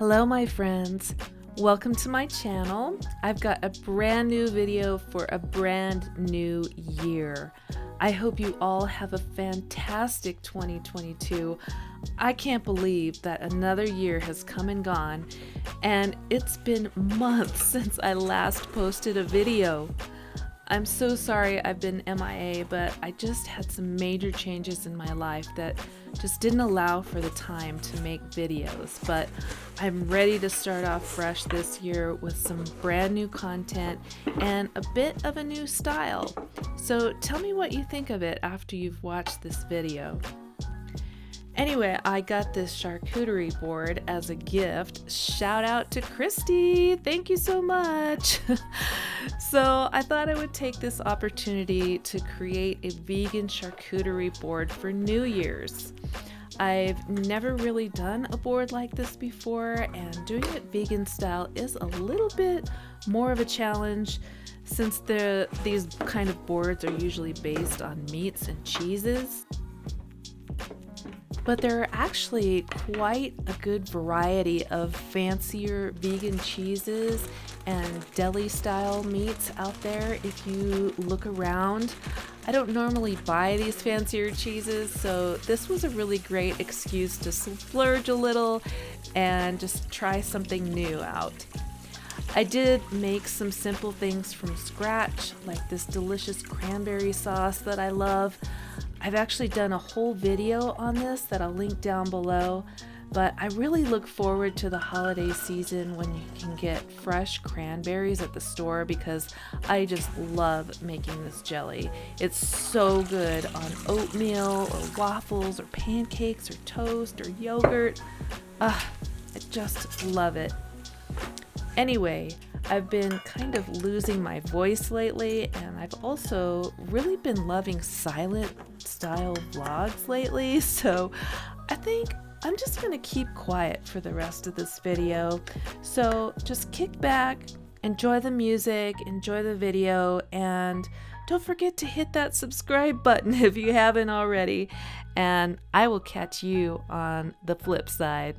Hello my friends, welcome to my channel. I've got a brand new video for a brand new year. I hope you all have a fantastic 2022. I can't believe that another year has come and gone, and it's been months since I last posted a video. I'm so sorry I've been MIA, but I just had some major changes in my life that just didn't allow for the time to make videos. But I'm ready to start off fresh this year with some brand new content and a bit of a new style. So tell me what you think of it after you've watched this video. Anyway, I got this charcuterie board as a gift. Shout out to Christy! Thank you so much! So I thought I would take this opportunity to create a vegan charcuterie board for New Year's. I've never really done a board like this before, and doing it vegan style is a little bit more of a challenge since these kind of boards are usually based on meats and cheeses. But there are actually quite a good variety of fancier vegan cheeses and deli style meats out there if you look around. I don't normally buy these fancier cheeses, so this was a really great excuse to splurge a little and just try something new out. I did make some simple things from scratch, like this delicious cranberry sauce that I love. I've actually done a whole video on this that I'll link down below, but I really look forward to the holiday season when you can get fresh cranberries at the store because I just love making this jelly. It's so good on oatmeal or waffles or pancakes or toast or yogurt. I just love it. Anyway, I've been kind of losing my voice lately, and I've also really been loving silent style vlogs lately, so I think I'm just gonna keep quiet for the rest of this video. So just kick back, enjoy the music, enjoy the video, and don't forget to hit that subscribe button if you haven't already, and I will catch you on the flip side.